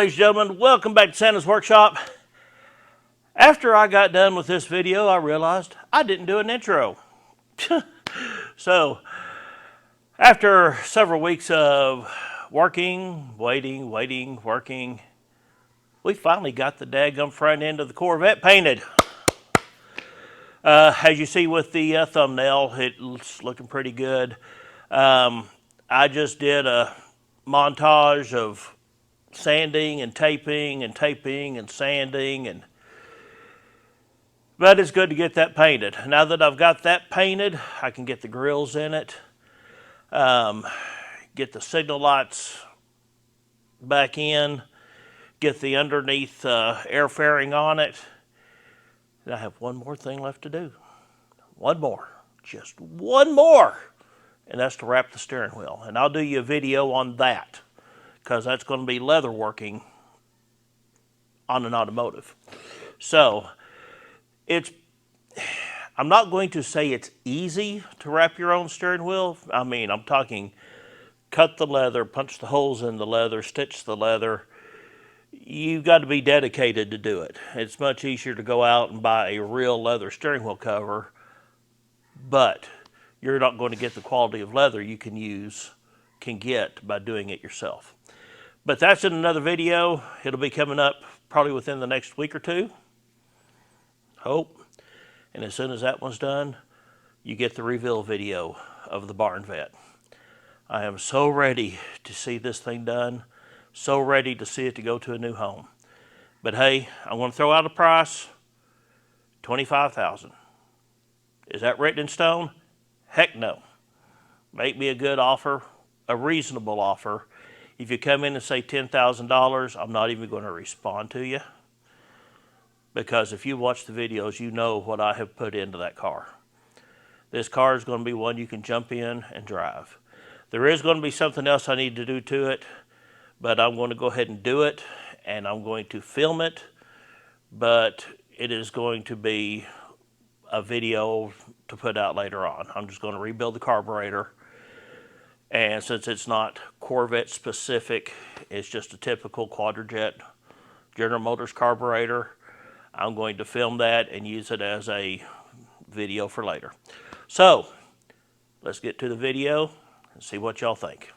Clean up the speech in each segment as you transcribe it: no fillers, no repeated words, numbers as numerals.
ladies and gentlemen, welcome back to Santa's Workshop. After I got done with this video, I realized I didn't do an intro. So, after several weeks of working, waiting, working, we finally got the daggum front end of the Corvette painted. As you see with the thumbnail, it's looking pretty good. I just did a montage of sanding and taping and sanding, but it's good to get that painted. Now that I've got that painted, I can get the grills in it, get the signal lights back in, get the underneath air fairing on it. And I have one more thing left to do. One more. Just one more. And that's to wrap the steering wheel. And I'll do you a video on that, because that's going to be leather working on an automotive. So, I'm not going to say it's easy to wrap your own steering wheel. I mean, I'm talking cut the leather, punch the holes in the leather, stitch the leather. You've got to be dedicated to do it. It's much easier to go out and buy a real leather steering wheel cover, but you're not going to get the quality of leather you can get by doing it yourself. But that's in another video. It'll be coming up probably within the next week or two. Hope. And as soon as that one's done, you get the reveal video of the BarnVette. I am so ready to see this thing done. So ready to see it to go to a new home. But hey, I'm going to throw out a price. $25,000. Is that written in stone? Heck no. Make me a good offer, a reasonable offer. If you come in and say $10,000, I'm not even going to respond to you. Because if you watch the videos, you know what I have put into that car. This car is going to be one you can jump in and drive. There is going to be something else I need to do to it, but I'm going to go ahead and do it, and I'm going to film it, but it is going to be a video to put out later on. I'm just going to rebuild the carburetor. And since it's not Corvette specific, it's just a typical quadrajet General Motors carburetor, I'm going to film that and use it as a video for later. So, let's get to the video and see what y'all think.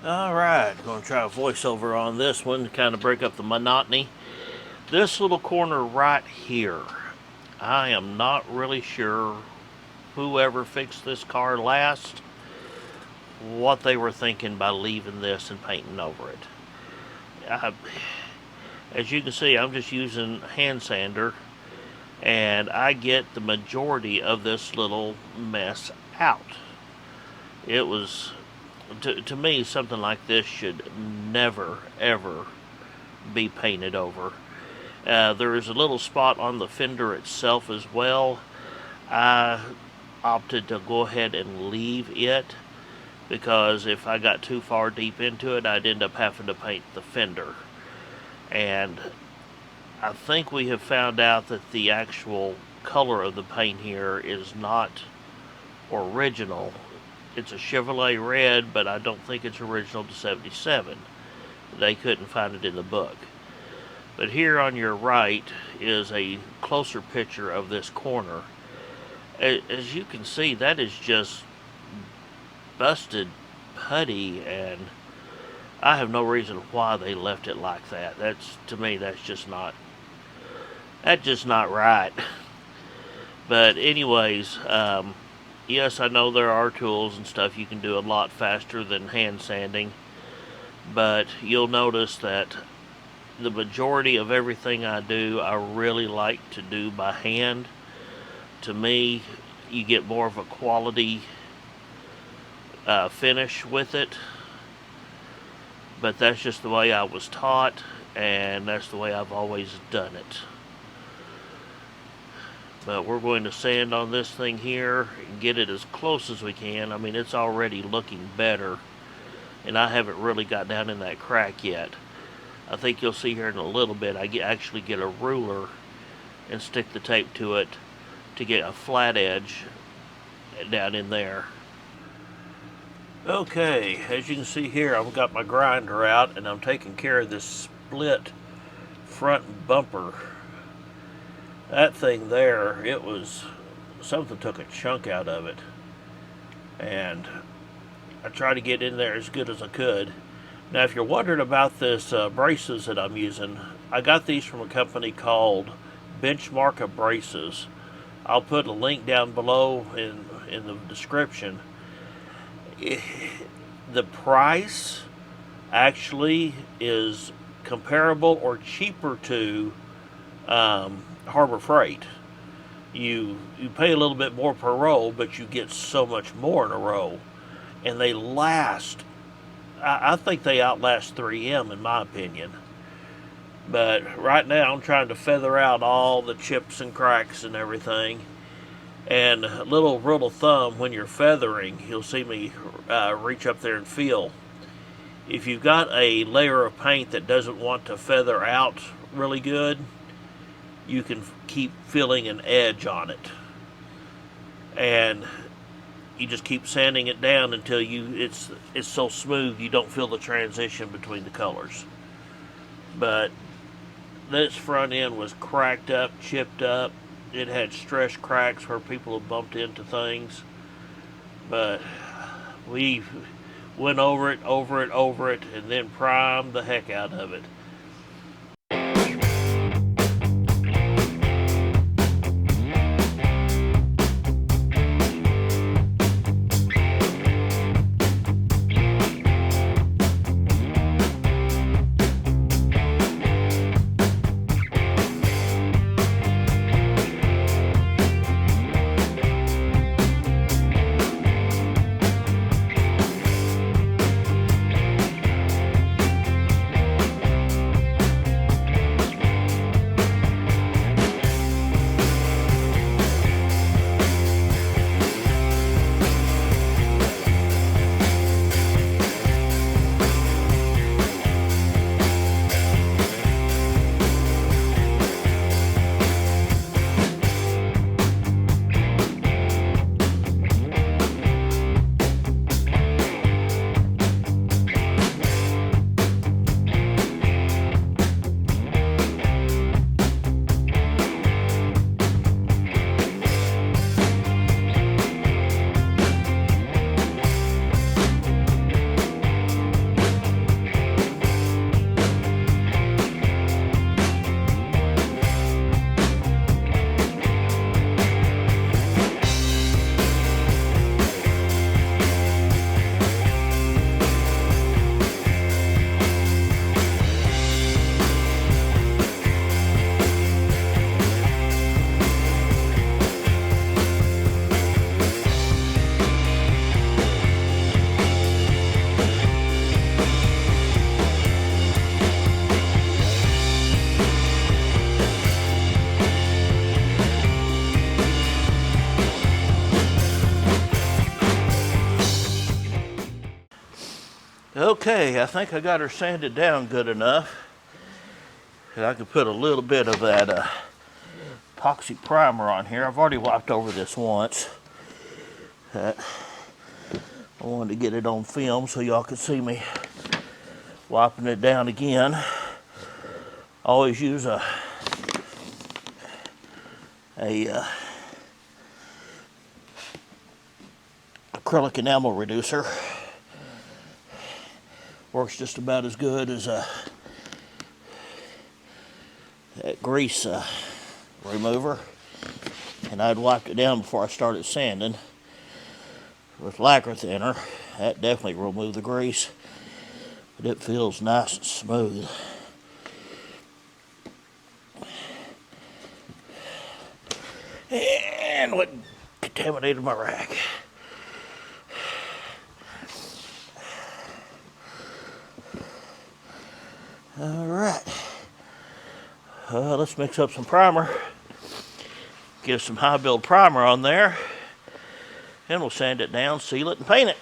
Alright, going to try a voiceover on this one to kind of break up the monotony. This little corner right here, I am not really sure whoever fixed this car last, what they were thinking by leaving this and painting over it. As you can see, I'm just using hand sander, and I get the majority of this little mess out. It was, to me, something like this should never, ever be painted over. There is a little spot on the fender itself as well. I opted to go ahead and leave it because if I got too far deep into it, I'd end up having to paint the fender. And I think we have found out that the actual color of the paint here is not original. It's a Chevrolet red, but I don't think it's original to 77. They couldn't find it in the book. But here on your right is a closer picture of this corner. As you can see, that is just busted putty, and I have no reason why they left it like that. To me, that's just not right. But anyways, yes, I know there are tools and stuff you can do a lot faster than hand sanding, but you'll notice that the majority of everything I do, I really like to do by hand. To me, you get more of a quality finish with it, but that's just the way I was taught, and that's the way I've always done it. But we're going to sand on this thing here and get it as close as we can. I mean, it's already looking better, and I haven't really got down in that crack yet. I think you'll see here in a little bit, I actually get a ruler and stick the tape to it to get a flat edge down in there. Okay, as you can see here, I've got my grinder out and I'm taking care of this split front bumper. That thing there, it was, something took a chunk out of it. And I tried to get in there as good as I could. Now, if you're wondering about this braces that I'm using, I got these from a company called Benchmark Braces. I'll put a link down below in the description. The price actually is comparable or cheaper to Harbor Freight. You pay a little bit more per roll, but you get so much more in a roll, and they last. I think they outlast 3M in my opinion. But right now I'm trying to feather out all the chips and cracks and everything. And a little rule of thumb, when you're feathering, you'll see me reach up there and feel. If you've got a layer of paint that doesn't want to feather out really good, you can keep feeling an edge on it. And you just keep sanding it down until it's so smooth you don't feel the transition between the colors. But this front end was cracked up, chipped up. It had stress cracks where people have bumped into things. But we went over it, and then primed the heck out of it. Okay, I think I got her sanded down good enough. And I could put a little bit of that epoxy primer on here. I've already wiped over this once. I wanted to get it on film so y'all could see me wiping it down again. Always use a acrylic enamel reducer. Works just about as good as that grease remover. And I'd wiped it down before I started sanding with lacquer thinner. That definitely removed the grease, but it feels nice and smooth. And what contaminated my rack. All right, let's mix up some primer. Get some high build primer on there, and we'll sand it down, seal it, and paint it.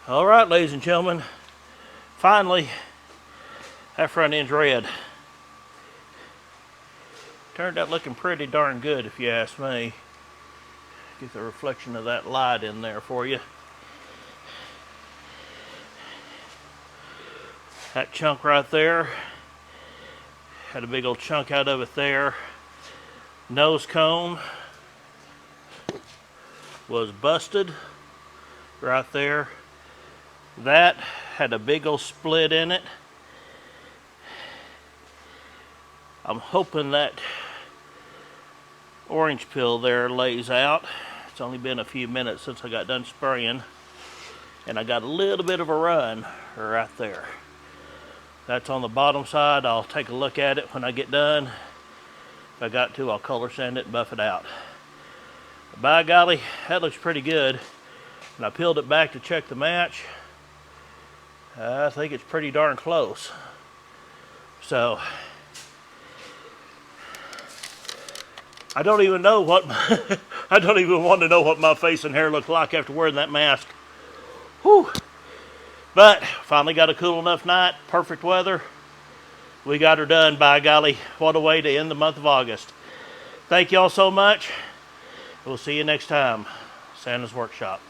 All right, ladies and gentlemen, finally, that front end's red. Turned out looking pretty darn good, if you ask me. Get the reflection of that light in there for you. That chunk right there, had a big old chunk out of it there. Nose cone was busted right there. That had a big old split in it. I'm hoping that orange peel there lays out. It's only been a few minutes since I got done spraying, and I got a little bit of a run right there. That's on the bottom side. I'll take a look at it when I get done. If I got to, I'll color sand it and buff it out. By golly, that looks pretty good. And I peeled it back to check the match. I think it's pretty darn close. So, I don't even know what, I don't even want to know what my face and hair look like after wearing that mask. Whew. But, finally got a cool enough night, perfect weather. We got her done, by golly. What a way to end the month of August. Thank y'all so much. We'll see you next time. Santa's Workshop.